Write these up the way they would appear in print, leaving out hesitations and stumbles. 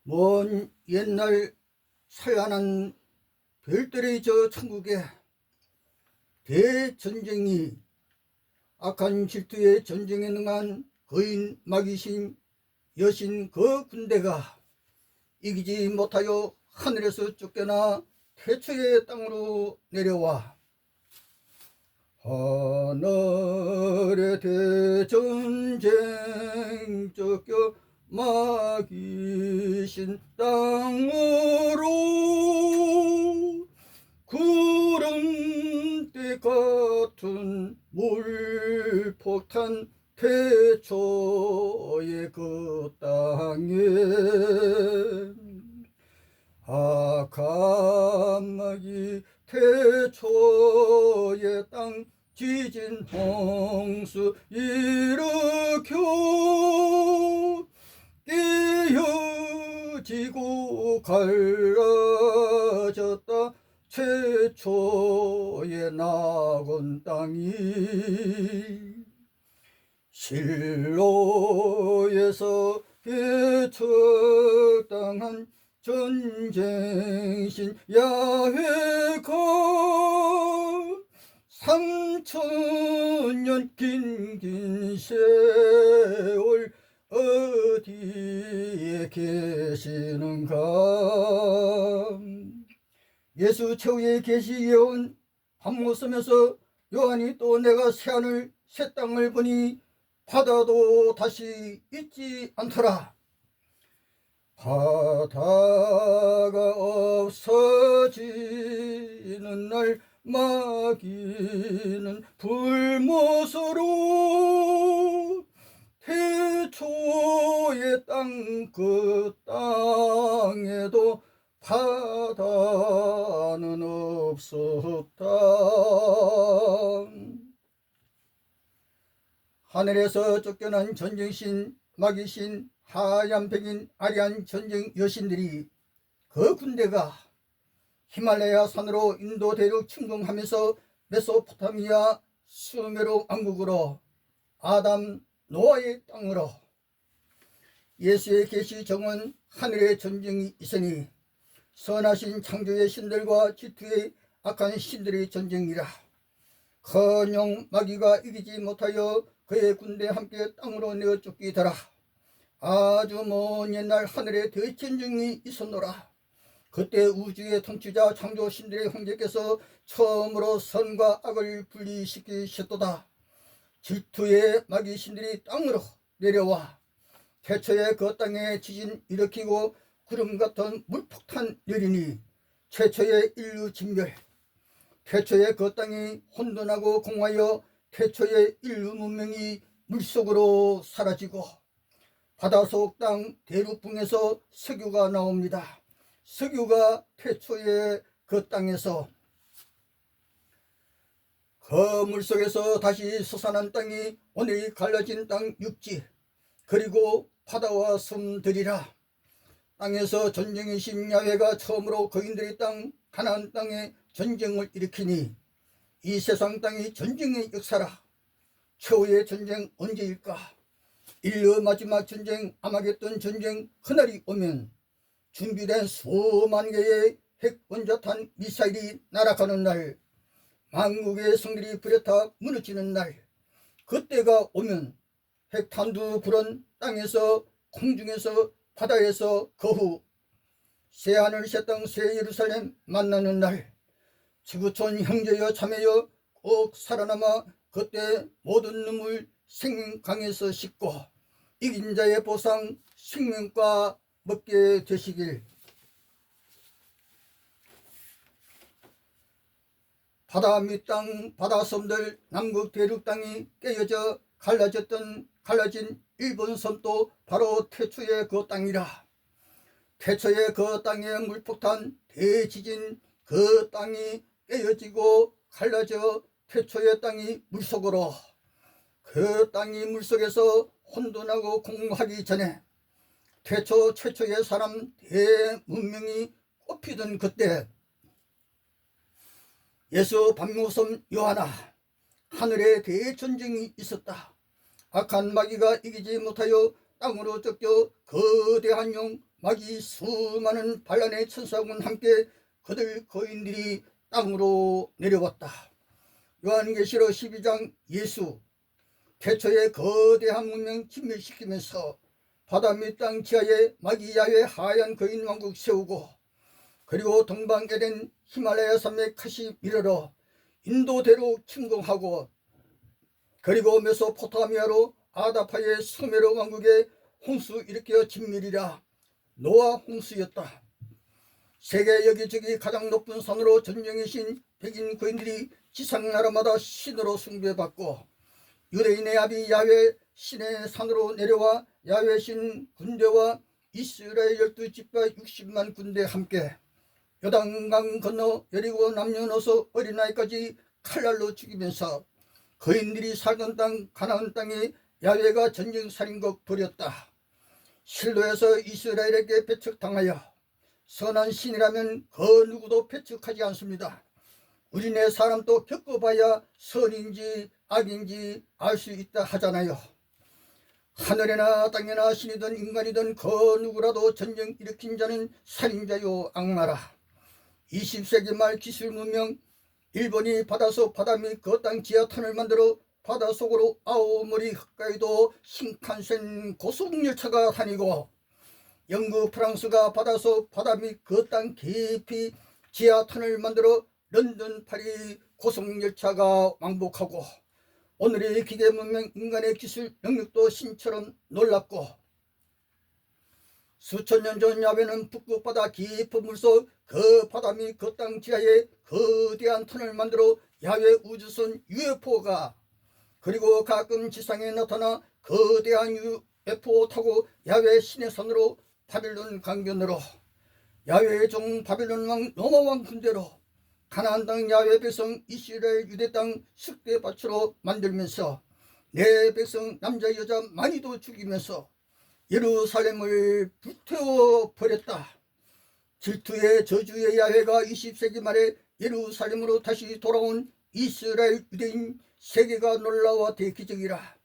먼 옛날 찬란한 별들의 저 천국에 대전쟁이 악한 질투의 전쟁에 능한 거인 마귀신 여신 그 군대가 이기지 못하여 하늘에서 쫓겨나 태초의 땅으로 내려와 하늘의 대전쟁 쫓겨 마귀신 땅으로 구름대 같은 물폭탄 태초의 그 땅에 악한 마귀 태초의 땅 지진 홍수 일으켜 깨어지고 갈라졌다 최초의 낙원 땅이 실로에서 개척당한 전쟁신 야훼가 3000년 긴 세월 어디에 계시는가. 예수 최후의 계시 예언 밤모섬에서 요한이 또 내가 새하늘 새 땅을 보니 바다도 다시 있지 않더라. 바다가 없어지는 날 마귀는 불못으로 태초의 땅 그 땅에도 바다는 없었다. 하늘에서 쫓겨난 전쟁신 마귀신 하얀 백인 아리안 전쟁 여신들이 그 군대가 히말라야 산으로 인도 대륙 침공하면서 메소포타미아 수메르 왕국으로 아담 노아의 땅으로 예수의 계시 정원 하늘의 전쟁이 있으니 선하신 창조의 신들과 지투의 악한 신들의 전쟁이라. 커녕 마귀가 이기지 못하여 그의 군대 함께 땅으로 내어 쫓기더라. 아주 먼 옛날 하늘에 대전쟁이 있었노라. 그때 우주의 통치자 창조신들의 형제께서 처음으로 선과 악을 분리시키셨도다. 질투의 마귀신들이 땅으로 내려와 태초에 그 땅에 지진 일으키고 구름 같은 물폭탄 내리니 최초의 인류 진멸, 태초에 그 땅이 혼돈하고 공하여 태초의 인류 문명이 물속으로 사라지고 바다속 땅 대륙붕에서 석유가 나옵니다. 석유가 태초의 그 땅에서 그 물속에서 다시 솟아난 땅이 오늘 갈라진 땅 육지 그리고 바다와 섬들이라. 땅에서 전쟁이신 야훼가 처음으로 거인들의 땅 가나안 땅에 전쟁을 일으키니 이 세상 땅이 전쟁의 역사라. 최후의 전쟁 언제일까? 인류 마지막 전쟁 아마겟돈 전쟁 그날이 오면 준비된 수만 개의 핵원자탄 미사일이 날아가는 날, 만국의 성들이 불에 타 무너지는 날, 그때가 오면 핵탄두 불은 땅에서空중에서 바다에서 거후 새하늘 새 땅 새 예루살렘 만나는 날, 지구촌 형제여 자매여 꼭 살아남아 그때 모든 눈물 생명강에서 씻고 이긴 자의 보상 생명과 먹게 되시길. 바다 밑땅 바다섬들 남극 대륙 땅이 깨어져 갈라진 일본 섬도 바로 태초의 그 땅이라. 태초의 그 땅의 물폭탄 대지진 그 땅이 깨어지고 갈라져 태초의 땅이 물속으로, 그 땅이 물속에서 혼돈하고 공하기 전에 태초 최초의 사람 대문명이 꽃피던 그때 예수 밤모섬 요하나 하늘에 대전쟁이 있었다. 악한 마귀가 이기지 못하여 땅으로 쫓겨 거대한 용 마귀 수많은 반란의 천사군 함께 그들 거인들이 땅으로 내려왔다. 요한계시록 12장 예수 태초의 거대한 문명 진멸시키면서 바다 및 땅 지하에 마귀 야훼 하얀 거인 왕국 세우고, 그리고 동방에덴 히말라야 산맥 카시미르로 인도대로 침공하고, 그리고 메소포타미아로 아다파의 수메르 왕국에 홍수 일으켜 진멸이라 노아 홍수였다. 세계 여기저기 가장 높은 산으로 전쟁의 신 백인 거인들이 지상나라마다 신으로 숭배받고, 유대인의 아비 야훼 신의 산으로 내려와 야훼 신 군대와 이스라엘 12집과 60만 군대 함께 요단강 건너 여리고 남녀노소 어린아이까지 칼날로 죽이면서 거인들이 살던 땅 가나안 땅에 야훼가 전쟁살인극 벌였다. 실로에서 이스라엘에게 배척당하여 선한 신이라면 그 누구도 배척하지 않습니다. 우리네 사람도 겪어봐야 선인지 악인지 알 수 있다 하잖아요. 하늘에나 땅에나 신이든 인간이든 그 누구라도 전쟁 일으킨 자는 살인자요 악마라. 20세기 말 기술 문명, 일본이 바다속 바다 및 그 땅 지하탄을 만들어 바다 속으로 아오모리 홋카이도 신칸센 고속열차가 다니고, 영국 프랑스가 바다속 바다 및 그 땅 깊이 지하탄을 만들어 런던 파리 고속열차가 왕복하고, 오늘의 기계문명 인간의 기술 영역도 신처럼 놀랍고, 수천 년 전 야훼는 북극 바다 깊은 물속 그 바다 및 그 땅 지하에 거대한 턴을 만들어 야훼 우주선 UFO가, 그리고 가끔 지상에 나타나 거대한 UFO 타고 야훼 신의 산으로 바빌론 강변으로 야훼의 종 바빌론 왕 로마 왕 군대로 가나안 땅 야훼 백성 이스라엘 유대 땅 쑥대밭으로 만들면서 내 백성 남자 여자 많이도 죽이면서 예루살렘을 불태워 버렸다. 질투의 저주의 야훼가 20세기 말에 예루살렘으로 다시 돌아온 이스라엘 유대인 세계가 놀라워 대기적이라.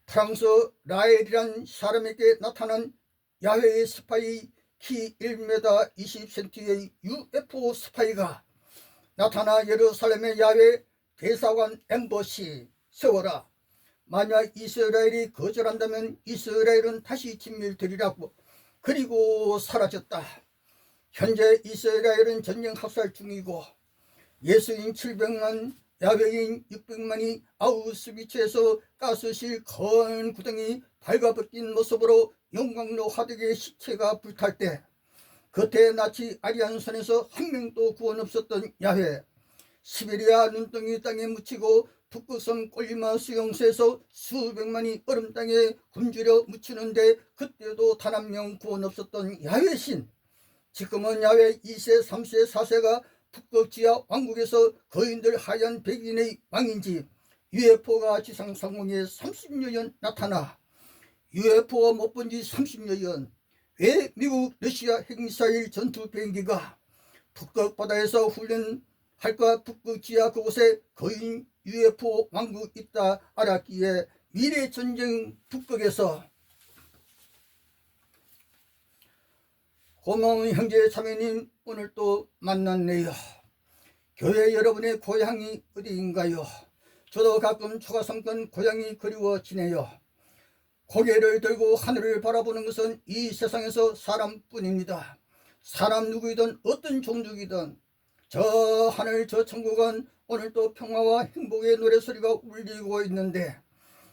프랑스 라엘이란 사람에게 나타난 야훼의 스파이, 키 1m 20cm의 UFO 스파이가 나타나 예루살렘의 야훼 대사관 엠버시 세워라. 만약 이스라엘이 거절한다면 이스라엘은 다시 진멸되리라고 그리고 사라졌다. 현재 이스라엘은 전쟁 학살 중이고 예수인 700만, 야훼인 600만이 아우슈비츠에서 가스실 큰 구덩이 발가벗긴 모습으로 용광로 화덕의 시체가 불탈 때 겉에 나치 아리안선에서 한 명도 구원 없었던 야훼, 시베리아 눈덩이 땅에 묻히고 북극섬 꼴리마 수용소에서 수백만이 얼음 땅에 굶주려 묻히는데 그때도 단 한 명 구원 없었던 야훼신, 지금은 야훼 2세 3세 4세가 북극 지하 왕국에서 거인들 하얀 백인의 왕인지 UFO가 지상 상공에 30여 년 나타나 UFO 못 본 지 30여 년, 왜 미국 러시아 핵미사일 전투 비행기가 북극 바다에서 훈련할까? 북극 지하 그곳에 거인 UFO 왕국 있다 알았기에 미래 전쟁 북극에서 고마운 형제 자매님, 오늘 또 만났네요. 교회 여러분의 고향이 어디인가요? 저도 가끔 초가삼권 고향이 그리워지네요. 고개를 들고 하늘을 바라보는 것은 이 세상에서 사람뿐입니다. 사람 누구이든 어떤 종족이든 저 하늘 저 천국은 오늘도 평화와 행복의 노래소리가 울리고 있는데,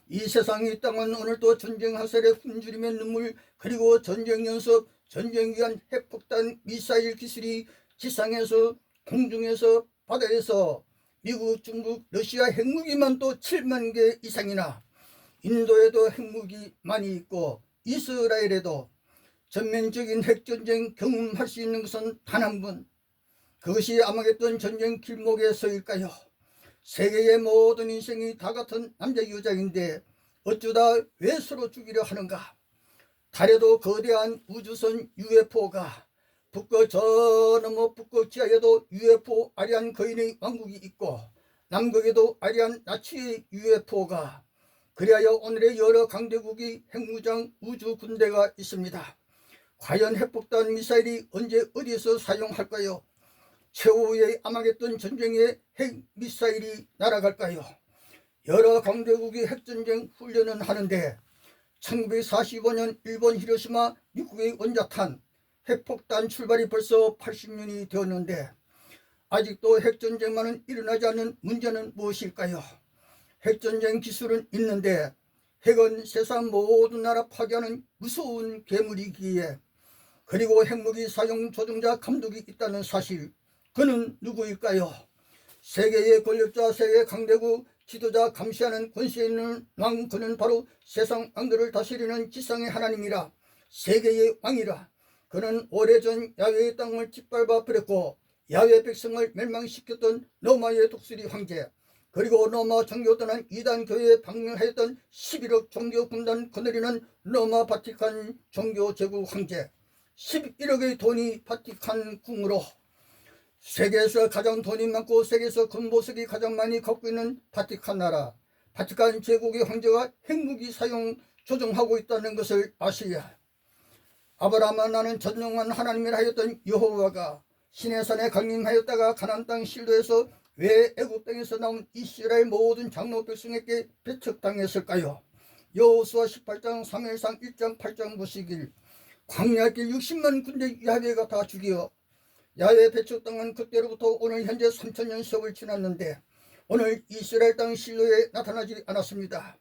이 세상 이 땅은 오늘도 전쟁 화살의 굶주림의 눈물, 그리고 전쟁 연습, 전쟁 위한 핵폭탄 미사일 기술이 지상에서 공중에서 바다에서 미국, 중국, 러시아 핵무기만 또 7만 개 이상이나, 인도에도 핵무기 많이 있고 이스라엘에도 전면적인 핵전쟁 경험할 수 있는 것은 단 한 분, 그것이 아마겟돈 전쟁 길목에 서일까요? 세계의 모든 인생이 다 같은 남자 여자인데 어쩌다 왜 서로 죽이려 하는가? 달에도 거대한 우주선 UFO가, 북극 저 너머 북극 지하에도 UFO 아리안 거인의 왕국이 있고, 남극에도 아리안 나치의 UFO가, 그리하여 오늘의 여러 강대국이 핵무장 우주 군대가 있습니다. 과연 핵폭탄 미사일이 언제 어디서 사용할까요? 최후의 아마겟돈 전쟁에 핵 미사일이 날아갈까요? 여러 강대국이 핵전쟁 훈련은 하는데 1945년 일본 히로시마 미국의 원자탄 핵폭탄 출발이 벌써 80년이 되었는데 아직도 핵전쟁만은 일어나지 않는 문제는 무엇일까요? 핵전쟁 기술은 있는데 핵은 세상 모든 나라 파괴하는 무서운 괴물이기에, 그리고 핵무기 사용 조종자 감독이 있다는 사실, 그는 누구일까요? 세계의 권력자, 세계 강대국 지도자, 감시하는 권세 있는 왕, 그는 바로 세상 왕들을 다스리는 지상의 하나님이라, 세계의 왕이라. 그는 오래전 야훼의 땅을 짓밟아 버렸고 야훼 백성을 멸망시켰던 로마의 독수리 황제, 그리고 로마 종교 떠난 이단 교회에 방문하였던 11억 종교 군단 거느리는 로마 바티칸 종교 제국 황제, 11억의 돈이 바티칸 궁으로, 세계에서 가장 돈이 많고 세계에서 금보석이 가장 많이 갖고 있는 바티칸 나라, 바티칸 제국의 황제가 핵무기 사용 조종하고 있다는 것을 아시랴. 아브라함아, 나는 전능한 하나님이라 하였던 여호와가 시내산에 강림하였다가 가나안 땅 실로에서 왜 애굽 땅에서 나온 이스라엘 모든 장로 백성에게 배척당했을까요? 여호수아 18장 3일상 1장 8장 보시길, 광야길 60만 군대 야훼가 다 죽여 야훼 배척당한 그때로부터 오늘 현재 3000년 세월 지났는데 오늘 이스라엘 땅 실로에 나타나지 않았습니다.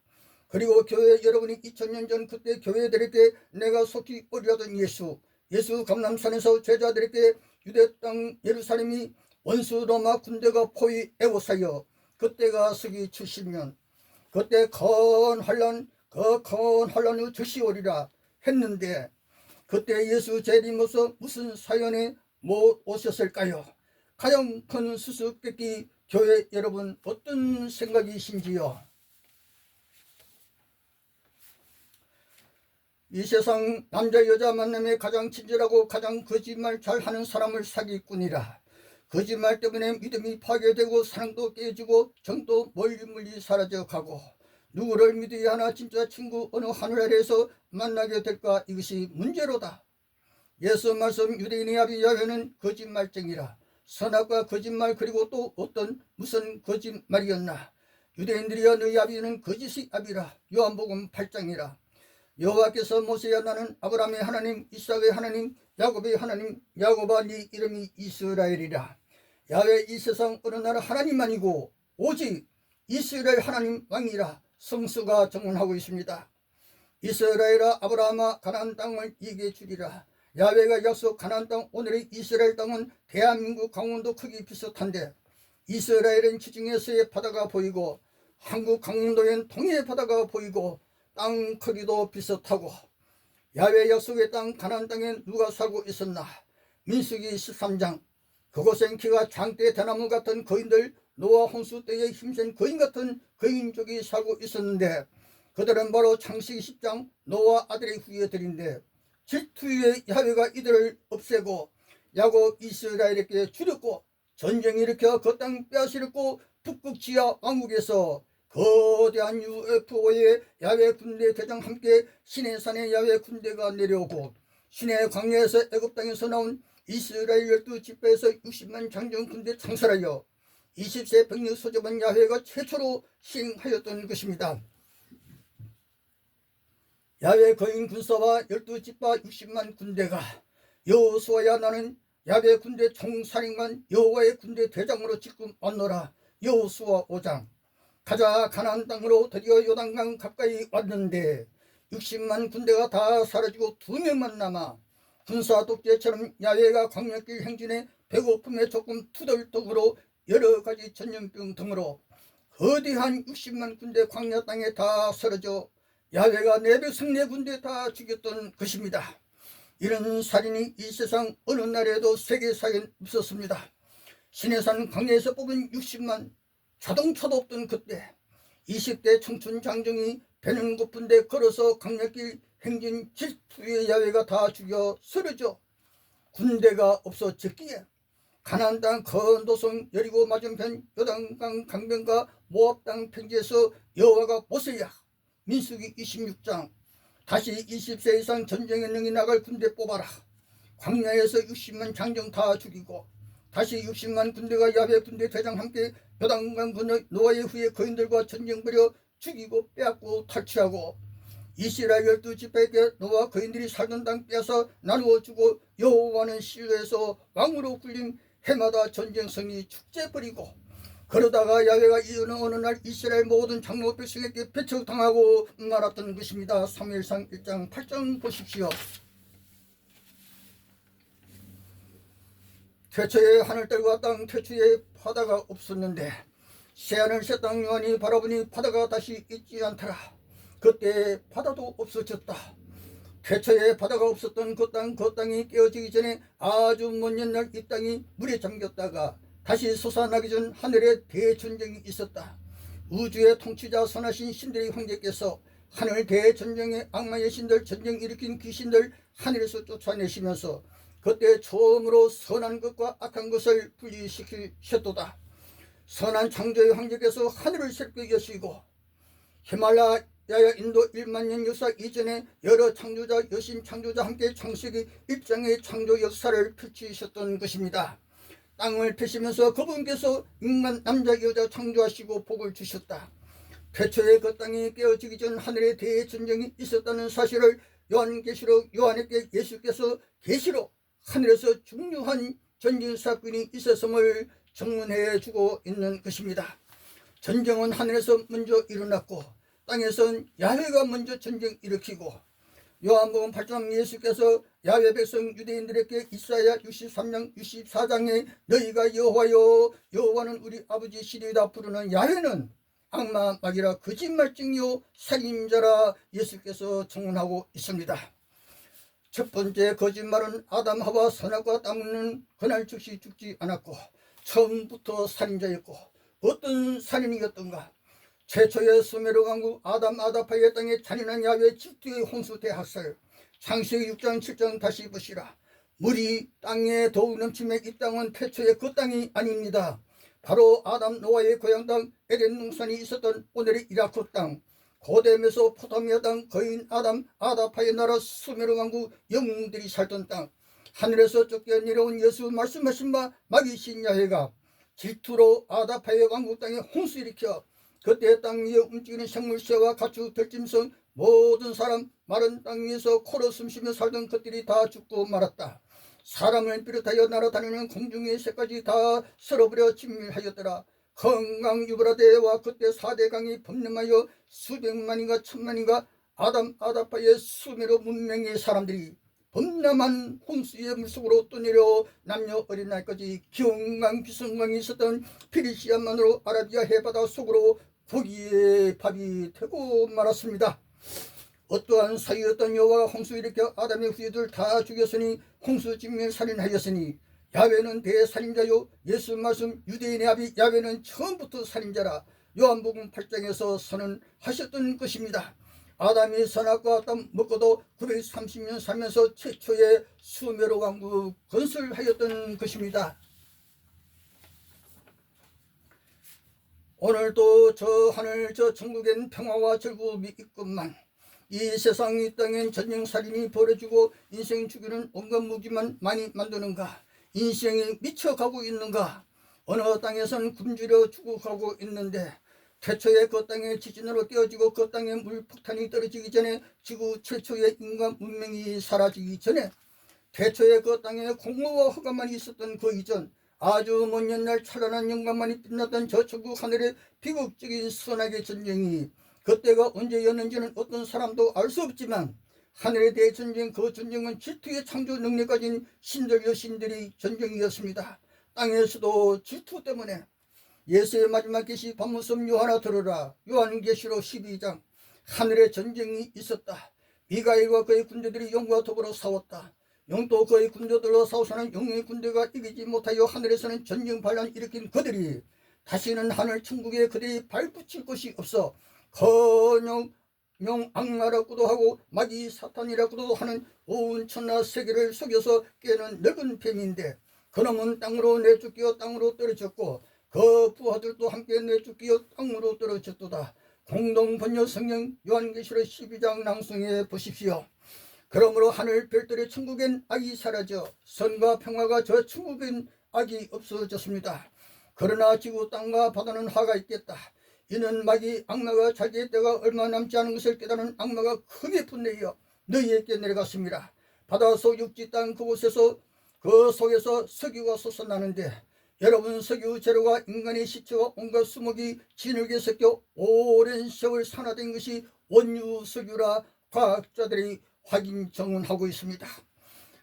그리고 교회 여러분이 2000년 전 그때 교회들에게 내가 속히 어리하던 예수 감람산에서 제자들에게 유대 땅 예루살렘이 원수 로마 군대가 포위 애워싸여 그때가 서기 70년, 그때 큰 환란 후 즉시 오리라 했는데 그때 예수 재림으로서 무슨 사연에 못 오셨을까요? 가장 큰 수수께끼 교회 여러분 어떤 생각이신지요? 이 세상 남자 여자 만남에 가장 친절하고 가장 거짓말 잘하는 사람을 사기꾼이라. 거짓말 때문에 믿음이 파괴되고 사랑도 깨지고 정도 멀리 사라져가고, 누구를 믿어야 하나 진짜 친구 어느 하늘 아래에서 만나게 될까, 이것이 문제로다. 예수 말씀 유대인의 아비 야훼는 거짓말쟁이라. 선악과 거짓말, 그리고 또 무슨 거짓말이었나. 유대인들이여 너희 아비는 거짓의 아비라. 요한복음 8장이라. 여호와께서 모세야, 나는 아브라함의 하나님, 이삭의 하나님, 야곱의 하나님, 야곱아 네 이름이 이스라엘이라. 야훼 이 세상 어느 나라 하나님만이고 오직 이스라엘 하나님 왕이라 성수가 정언하고 있습니다. 이스라엘아, 아브라함아, 가나안 땅을 이게 주리라. 야훼가 약속 가나안 땅, 오늘의 이스라엘 땅은 대한민국 강원도 크기 비슷한데 이스라엘은 지중해서의 바다가 보이고 한국 강원도엔 동해 바다가 보이고 땅 크기도 비슷하고, 야훼 약속의 땅 가나안 땅에 누가 살고 있었나? 민수기 13장, 그곳엔 키가 장대 대나무 같은 거인들, 노아 홍수 때에 힘센 거인 같은 거인족이 살고 있었는데 그들은 바로 창세기 10장 노아 아들의 후예들인데 질투의 야훼가 이들을 없애고 야곱 이스라엘에게 주렸고 전쟁 일으켜 그 땅 빼앗으렸고 북극 지하 왕국에서 거대한 UFO의 야훼 군대 대장 함께 시내산의 야훼 군대가 내려오고 시내 광야에서 애굽 땅에서 나온 이스라엘 12지파에서 60만 장정 군대 창설하여 20세 병력 소집한 야훼가 최초로 시행하였던 것입니다. 야훼 거인 군사와 12지파 60만 군대가 여호수아야, 나는 야훼 군대 총사령관 여호와의 군대 대장으로 지금 왔노라. 여호수아 5장. 가자, 가나안 땅으로 드디어 요단강 가까이 왔는데 60만 군대가 다 사라지고 2명만 남아 군사 독재처럼 야훼가 광야길 행진에 배고픔에 조금 투덜떡으로 여러가지 전염병 등으로 거대한 60만 군대 광야 땅에 다 사라져 야훼가 내 백성 내 군대 다 죽였던 것입니다. 이런 살인이 이 세상 어느 나라에도 세계사에 없었습니다. 시내산 광야에서 뽑은 60만, 자동차도 없던 그때 20대 청춘 장정이 배는 고픈데 걸어서 광야길 행진 질투의 야훼가 다 죽여 쓰러져 군대가 없어졌기에 가나안 땅 건도성 여리고 맞은편 요단강 강변과 모압 땅 평지에서 여호와가 모세야, 민수기 26장 다시 20세 이상 전쟁에 능히 나갈 군대 뽑아라. 광야에서 60만 장정 다 죽이고 다시 60만 군대가 야베 군대 대장 함께 요단강 건너 노아의 후에 거인들과 전쟁 벌여 죽이고 빼앗고 탈취하고 이스라엘 12지파에게 노아 거인들이 살던 땅 빼앗아 나누어 주고 여호와는 실로에서 왕으로 굴린 해마다 전쟁성이 축제 벌이고 그러다가 야훼가 이어는 어느 날 이스라엘 모든 장로 백성에게 배척당하고 말았던 것입니다. 사무엘상 1장 8장 보십시오. 태초에 하늘들과 땅 태초에 바다가 없었는데 새하늘 새 땅 요한이 바라보니 바다가 다시 있지 않더라. 그때 바다도 없어졌다. 태초에 바다가 없었던 그 땅이 깨어지기 전에 아주 먼 옛날 이 땅이 물에 잠겼다가 다시 솟아나기 전 하늘에 대전쟁이 있었다. 우주의 통치자 선하신 신들의 황제께서 하늘 대전쟁에 악마의 신들 전쟁 일으킨 귀신들 하늘에서 쫓아내시면서 그때 처음으로 선한 것과 악한 것을 분리시키셨도다. 선한 창조의 황제께서 하늘을 새롭게 여시고 히말라야 인도 1만 년 역사 이전에 여러 창조자 여신 창조자 함께 창세기 1장의 창조 역사를 펼치셨던 것입니다. 땅을 펴시면서 그분께서 인간 남자 여자 창조하시고 복을 주셨다. 태초에 그 땅이 깨어지기 전 하늘에 대전쟁이 있었다는 사실을 요한계시록 요한에게 예수께서 계시로 하늘에서 중요한 전쟁 사건이 있었음을 증문해 주고 있는 것입니다. 전쟁은 하늘에서 먼저 일어났고 땅에선 야훼가 먼저 전쟁 일으키고 요한복음 8장 예수께서 야훼 백성 유대인들에게 이사야 63장 64장에 너희가 여호와여 여호와는 우리 아버지 시리다 부르는 야훼는 악마 마귀라 거짓말쟁이요 살인자라 예수께서 증언하고 있습니다. 첫 번째 거짓말은 아담 하와 선악과 따먹는 그날 즉시 죽지 않았고 처음부터 살인자였고 어떤 살인이었던가. 최초의 수메르 왕국 아담 아다파의 땅에 잔인한 야훼 질투의 홍수 대학살 창세기 6장 7장 다시 보시라. 물이 땅에 더욱 넘치며 이 땅은 태초의 그 땅이 아닙니다. 바로 아담 노아의 고향 땅 에덴 농산이 있었던 오늘의 이라크 땅 고대 메소포타미아 땅 거인 아담 아다파의 나라 수메르 왕국 영웅들이 살던 땅 하늘에서 쫓겨내려온 예수 말씀하신 바 마귀신 야훼가 질투로 아다파의 왕국 땅에 홍수 일으켜 그때 땅 위에 움직이는 생물새와 가축 들짐승 모든 사람 마른 땅 위에서 코로 숨쉬며 살던 것들이 다 죽고 말았다. 사람을 비롯하여 날아다니는 공중의 새까지 다 썰어버려 진멸하였더라. 건강 유브라데와 그때 4대 강이 범람하여 수백만인가 천만인가 아담 아다파의 수메르 문명의 사람들이 범람한 홍수의 물속으로 떠내려 남녀 어린아이까지 기온강 기성강이 있었던 피리시아만으로 아라비아 해바다 속으로 고기의 밥이 되고 말았습니다. 어떠한 사이였던 여호와가 홍수 일으켜 아담의 후예들 다 죽였으니 홍수 진멸 살인하였으니 야훼는 대살인자요 예수 말씀 유대인의 아비 야훼는 처음부터 살인자라 요한복음 8장에서 선언하셨던 것입니다. 아담이 선악과 땅 먹고도 930년 살면서 최초의 수메르 왕국 건설하였던 것입니다. 오늘도 저 하늘 저 천국엔 평화와 즐거움이 있건만 이 세상 이 땅엔 전쟁살인이 벌어지고 인생 죽이는 온갖 무기만 많이 만드는가. 인생이 미쳐가고 있는가. 어느 땅에선 굶주려 죽어가고 있는데 태초에 그 땅에 지진으로 깨어지고 그 땅에 물폭탄이 떨어지기 전에 지구 최초의 인간 문명이 사라지기 전에 태초에 그 땅에 공허와 흑암만 있었던 그 이전 아주 먼 옛날 찬란한 영광만이 빛났던 저 천국 하늘의 비극적인 선악의 전쟁이 그때가 언제였는지는 어떤 사람도 알 수 없지만 하늘에 대해 전쟁 그 전쟁은 질투의 창조 능력 가진 신들 여신들의 전쟁이었습니다. 땅에서도 질투 때문에 예수의 마지막 계시 반문섬 요한아 들으라. 요한계시록 12장 하늘에 전쟁이 있었다. 미가엘과 그의 군대들이 영과 더불어 싸웠다. 영도 그의 군대들로 싸우서는 영의 군대가 이기지 못하여 하늘에서는 전쟁 반란 일으킨 그들이 다시는 하늘 천국에 그들이 발붙일 곳이 없어 커녕 악마라고도 하고 마귀 사탄이라고도 하는 온 천하 세계를 속여서 깨는 넓은 뱀인데 그놈은 땅으로 내쫓기어 땅으로 떨어졌고 그 부하들도 함께 내쫓기어 땅으로 떨어졌도다. 공동 번역 성경 요한계시록 12장 낭송해 보십시오. 그러므로 하늘 별들의 천국엔 악이 사라져 선과 평화가 저 천국엔 악이 없어졌습니다. 그러나 지구 땅과 바다는 화가 있겠다. 이는 마귀 악마가 자기의 때가 얼마 남지 않은 것을 깨달은 악마가 크게 분내어 너희에게 내려갔습니다. 바다 속 육지 땅 그곳에서 그 속에서 석유가 솟아나는데 여러분, 석유 재료가 인간의 시체와 온갖 수목이 진흙에 섞여 오랜 세월 산화된 것이 원유 석유라 과학자들이 확인 정언하고 있습니다.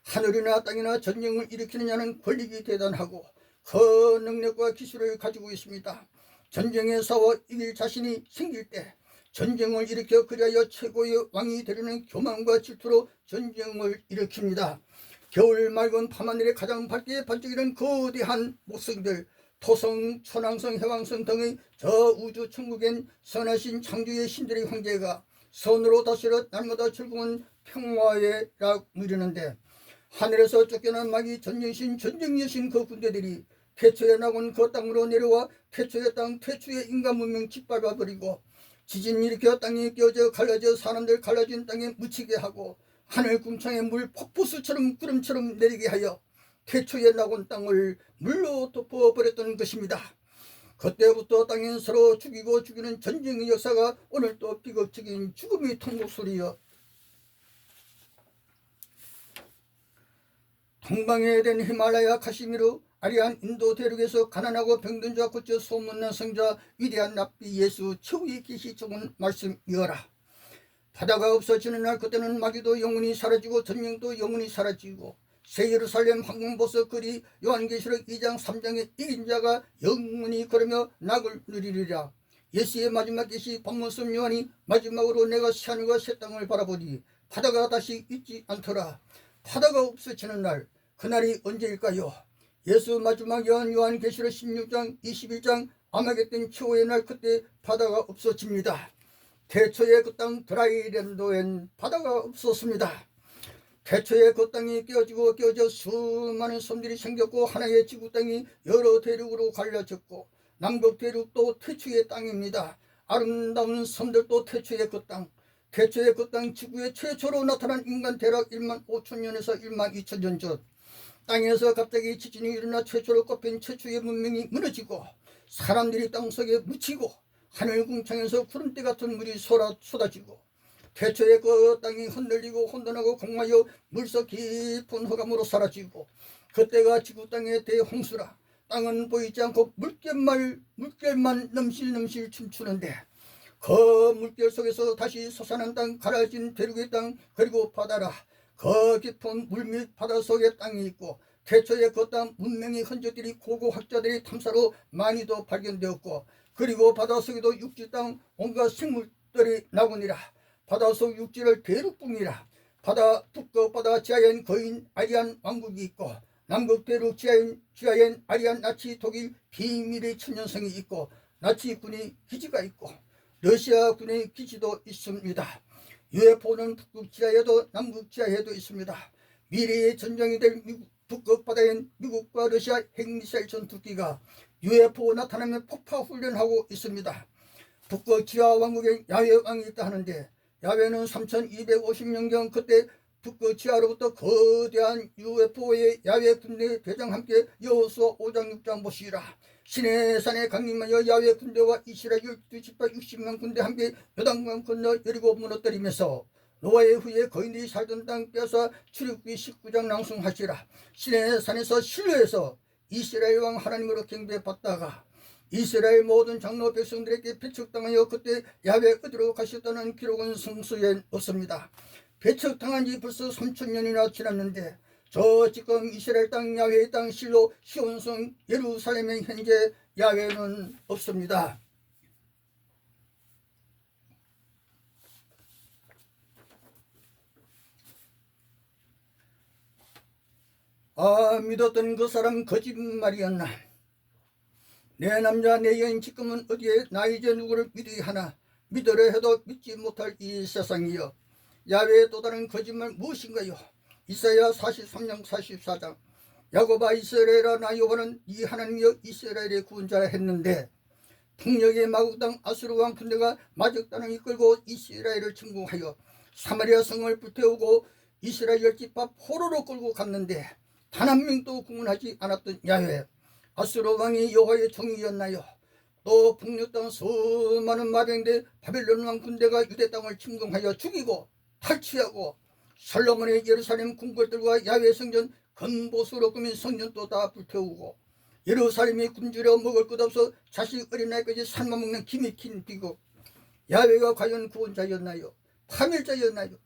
하늘이나 땅이나 전쟁을 일으키는 자는 권력이 대단하고 그 능력과 기술을 가지고 있습니다. 전쟁에 싸워 이길 자신이 생길 때 전쟁을 일으켜 그리하여 최고의 왕이 되려는 교만과 질투로 전쟁을 일으킵니다. 겨울 맑은 밤하늘에 가장 밝게 반짝이는 거대한 목성들, 토성, 천왕성, 해왕성 등의 저 우주 천국엔 선하신 창조의 신들의 황제가 선으로 다스려 날마다 즐거운 평화의 락 누리는데 하늘에서 쫓겨난 마귀 전쟁신 전쟁여신 그 군대들이 태초에 나온 그 땅으로 내려와 태초의 땅 태초의 인간 문명 짓밟아버리고 지진 일으켜 땅이 깨어져 갈라져 사람들 갈라진 땅에 묻히게 하고 하늘 궁창에 물 폭포수처럼 구름처럼 내리게 하여 태초에 나온 땅을 물로 덮어버렸던 것입니다. 그때부터 땅엔 서로 죽이고 죽이는 전쟁의 역사가 오늘도 비극적인 죽음의 통곡소리여 동방에 된 히말라야 카시미르 아리안 인도 대륙에서 가난하고 병든 자 고쳐 소문난 성자 위대한 랍비 예수 최후의 계시 적은 말씀이어라. 바다가 없어지는 날 그때는 마귀도 영원히 사라지고 전쟁도 영원히 사라지고 새 예루살렘 황금보석 거리 요한계시록 2장 3장에 이긴 자가 영원히 걸으며 낙을 누리리라. 예수의 마지막 계시 박문섭 요한이 마지막으로 내가 새하늘과 새 땅을 바라보니 바다가 다시 있지 않더라. 바다가 없어지는 날 그날이 언제일까요? 예수 마지막 요한계시록 16장 21장 아마겟돈 최후의 날 그때 바다가 없어집니다. 태초에 그 땅 드라이랜드엔 바다가 없었습니다. 태초에 그 땅이 깨어져 수많은 섬들이 생겼고 하나의 지구 땅이 여러 대륙으로 갈라졌고 남북 대륙도 태초의 땅입니다. 아름다운 섬들도 태초의 그 땅, 태초의 그 땅 지구에 최초로 나타난 인간 대략 1만 5천 년에서 1만 2천 년 전 땅에서 갑자기 지진이 일어나 최초로 꼽힌 최초의 문명이 무너지고 사람들이 땅속에 묻히고 하늘 궁창에서 구름대 같은 물이 쏟아지고 태초에 그 땅이 흔들리고 혼돈하고 공하여 물속 깊은 흑암으로 사라지고 그때가 지구 땅의 대홍수라. 땅은 보이지 않고 물결만 넘실넘실 춤추는데 그 물결 속에서 다시 솟아난 땅, 갈라진 대륙의 땅, 그리고 바다라. 그 깊은 물 및 바다 속에 땅이 있고 태초에 그 땅 문명의 흔적들이 고고학자들이 탐사로 많이도 발견되었고 그리고 바닷속에도 육지 땅 온갖 생물들이 나오니라. 바닷속 육지를 대륙붕이라. 북극 바다 지하엔 거인 아리안 왕국이 있고 남극 대륙 지하엔 아리안 나치 독일 비밀의 천년성이 있고 나치군의 기지가 있고 러시아군의 기지도 있습니다. UFO는 북극 지하에도 남극 지하에도 있습니다. 미래의 전쟁이 될 북극 바다엔 미국과 러시아 핵미사일 전투기가 UFO 나타나면 폭파 훈련하고 있습니다. 북극 지하 왕국에 야훼 왕이 있다 하는데 야훼는 3250년경 그때 북극 지하로부터 거대한 UFO의 야훼 군대 대장 함께 여호수아 5장 6장 보시라. 시내산에 강림하여 야훼 군대와 이스라엘 12지파 60만 군대 함께 요단강 건너 여리고 무너뜨리면서 노아의 후에 거인들이 살던 땅 빼앗아 출애굽기 19장 낭송하시라. 시내산에서 실로에서 이스라엘 왕 하나님으로 경배받다가 이스라엘 모든 장로 백성들에게 배척당하여 그때 야훼 어디로 가셨다는 기록은 성서에 없습니다. 배척당한 지 벌써 3000년이나 지났는데 저 지금 이스라엘 땅 야훼의 땅 실로 시온성 예루살렘에 현재 야훼는 없습니다. 믿었던 그 사람 거짓말이었나. 내 남자 내 여인 지금은 어디에 나 이제 누구를 믿어야 하나. 믿으려 해도 믿지 못할 이 세상이여. 야훼의 또 다른 거짓말 무엇인가요? 이사야 43장 44장 야곱아 이스라엘아 나 여호와는 이 하나님이여 이스라엘의 구원자라 했는데 북녘의 마국 땅 아수르 왕 군대가 마적 땅을 이끌고 이스라엘을 침공하여 사마리아 성을 불태우고 이스라엘 열집합 포로로 끌고 갔는데 단 한 명도 구원하지 않았던 야훼, 아수르 왕이 여호와의 종이었나요? 또 북녘 땅 수많은 마병대 바벨론 왕 군대가 유대 땅을 침공하여 죽이고 탈취하고 솔로몬의 예루살렘 궁궐들과 야훼 성전 건보수로 꾸민 성전도 다 불태우고 예루살렘이 굶주려 먹을 것 없어 자식 어린아이까지 삶아먹는 기미킨 비극. 야훼가 과연 구원자였나요? 파멸자였나요?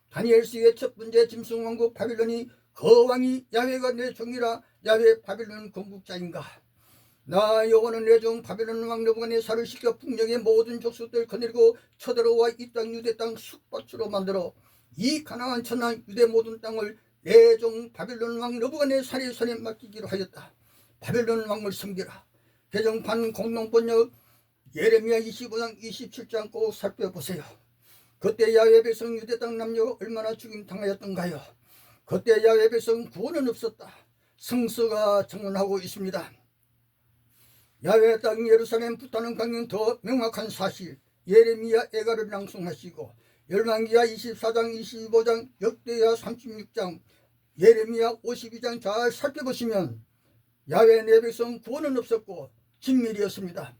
다니엘서의 첫 번째 짐승 왕국 바빌론이 그 왕이 야훼가 내 종이라 야훼 바빌론 건국자인가? 나 여호와는 내 종 바빌론 왕 느부갓네살을 시켜 북녘의 모든 족속들 거느리고 쳐들어와 이 땅 유대 땅 숙밭으로 만들어 이 가나안 천한 유대 모든 땅을 내 종 바빌론 왕 느부갓네살의 손에 맡기기로 하였다. 바벨론 왕을 섬기라. 개정판 공동번역 예레미야 25장 27장 꼭 살펴보세요. 그때 야훼 백성 유대 땅 남녀가 얼마나 죽임 당하였던가요? 그때 야훼 백성 구원은 없었다. 성서가 증언하고 있습니다. 야훼 땅 예루살렘 불타는 강령 더 명확한 사실 예레미야 애가를 낭송하시고 열왕기하 24장 25장 역대하 36장 예레미야 52장 잘 살펴보시면 야훼 내 백성 구원은 없었고 진멸이었습니다.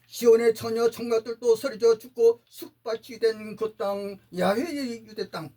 시온의 처녀 청각들도 서리져 죽고 숙밭이 된 그 땅 야훼의 유대 땅.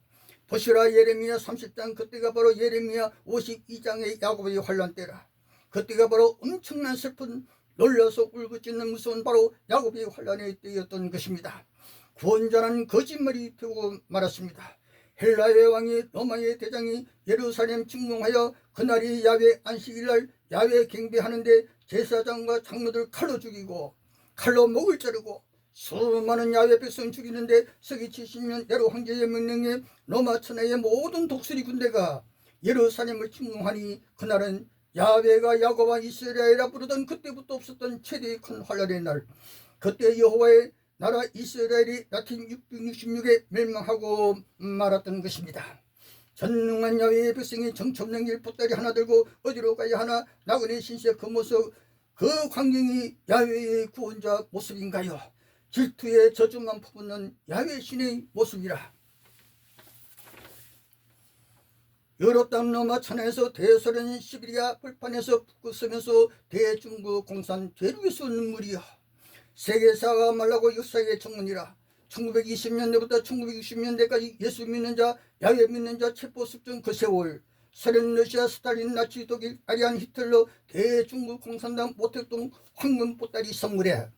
보시라 예레미야 30장 그때가 바로 예레미야 52장의 야곱의 환란 때라. 그때가 바로 엄청난 슬픈 놀라서 울부짖는 무서운 바로 야곱의 환란의 때였던 것입니다. 구원자는 거짓말이 되고 말았습니다. 헬라의 왕이 로마의 대장이 예루살렘 침공하여 그날이 야훼 안식일날 야훼 경배하는데 제사장과 장로들 칼로 죽이고 칼로 목을 자르고 수많은 야훼 백성 죽이는데 서기 70년 네로 황제의 명령에 로마 천하의 모든 독수리 군대가 예루살렘을 침공하니 그날은 야훼가 야곱과 이스라엘이라 부르던 그때부터 없었던 최대의 큰 환란의 날. 그때 여호와의 나라 이스라엘이 나팀 666에 멸망하고 말았던 것입니다. 전능한 야훼의 백성이 정처없는 길 보따리 하나 들고 어디로 가야 하나 나그네 신세 그 모습 그 광경이 야훼의 구원자 모습인가요? 질투의 저주만 퍼붓는 야훼 신의 모습이라. 유럽 땅 로마 천하에서 대소련 시베리아 불판에서 북극섬에서 대중국 공산 대륙에서 눈물이여. 세계사가 말라고 역사의 청문이라. 1920년대부터 1960년대까지 예수 믿는 자, 야훼 믿는 자 체포 습전 그 세월. 소련, 러시아, 스탈린, 나치, 독일, 아리안, 히틀러, 대중국 공산당, 모택동, 황금 보따리 선물에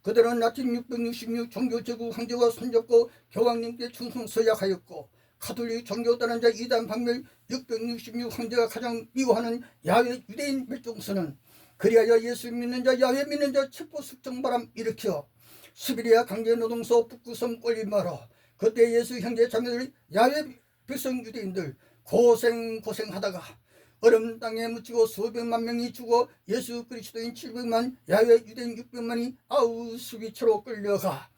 그들은 나팀 666 종교 제국 황제와 손잡고 교황님께 충성 서약하였고 가톨릭 종교단원자 이단 박멸 666 황제가 가장 미워하는 야훼 유대인 멸종선언. 그리하여 예수 믿는 자, 야훼 믿는 자 체포 습정바람 일으켜 시베리아 강제노동소 북극섬 꼴리마로 그때 예수 형제 자매들 야훼 백성 유대인들 고생하다가 얼음 땅에 묻히고 수백만 명이 죽어 예수 그리스도인 700만 야훼 유대인 600만이 아우슈비츠로 끌려가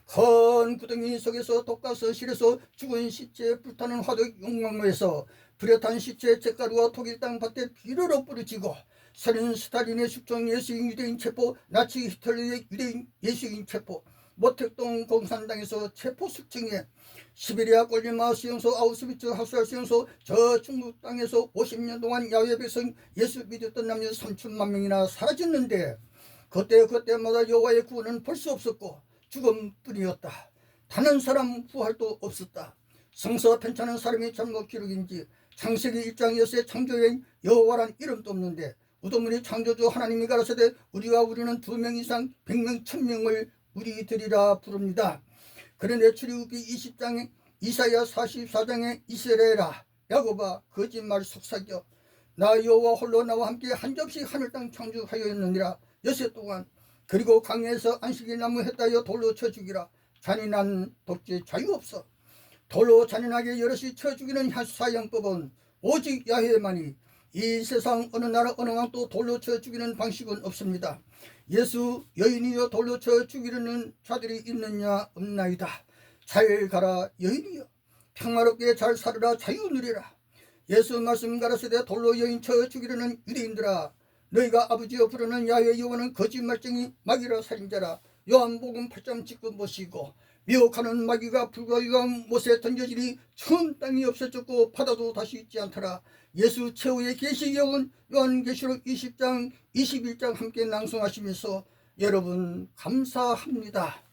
큰 구덩이 속에서 독가스 실에서 죽은 시체 불타는 화덕 용광로에서 불에 탄 시체 잿가루와 독일 땅 밭에 비료로 뿌려지고 소련 스탈린의 숙종 예수인 유대인 체포 나치 히틀러의 유대인 예수인 체포 모택동 공산당에서 체포 숙청에 시베리아 꼴리마 수용소 아우슈비츠 하수알 수용소 저 중국 땅에서 50년 동안 야훼 백성 예수 믿었던 남녀 3천만 명이나 사라졌는데 그때마다 여호와의 구원은 볼 수 없었고 죽음뿐이었다. 다른 사람 부활도 없었다. 성서 편찬한 사람이 잘못 기록인지 창세기 1장 6의 창조여인 여호와란 이름도 없는데 우두머리 창조주 하나님이 가라사대 우리는 2명 이상 100명 1000명을 우리들이라 부릅니다. 그런데 출애굽기 20장에 이사야 44장에 이스라엘아 야곱아 거짓말 속삭여 나 여호와 홀로 나와 함께 한 접시 하늘 땅 창조하였느니라. 여세 동안 그리고 강에서 안식일 나무 했다여 돌로 쳐 죽이라. 잔인한 독재 자유 없어. 돌로 잔인하게 여럿이 쳐 죽이는 사형법은 오직 야훼만이 이 세상 어느 나라 어느 왕도 돌로 쳐 죽이는 방식은 없습니다. 예수 여인이여 돌로 쳐 죽이려는 자들이 있느냐 없나이다. 잘 가라 여인이여 평화롭게 잘 살으라 자유 누리라. 예수 말씀 가라사대 돌로 여인 쳐 죽이려는 유대인들아 너희가 아버지여 부르는 야훼 여호와는 거짓말쟁이 마귀라 살인자라. 요한복음 8장 19 보시고, 미혹하는 마귀가 불과 유황 못에 던져지니 추운 땅이 없어졌고 바다도 다시 있지 않더라. 예수 최후의 계시경은 요한계시록 20장 21장 함께 낭송하시면서 여러분 감사합니다.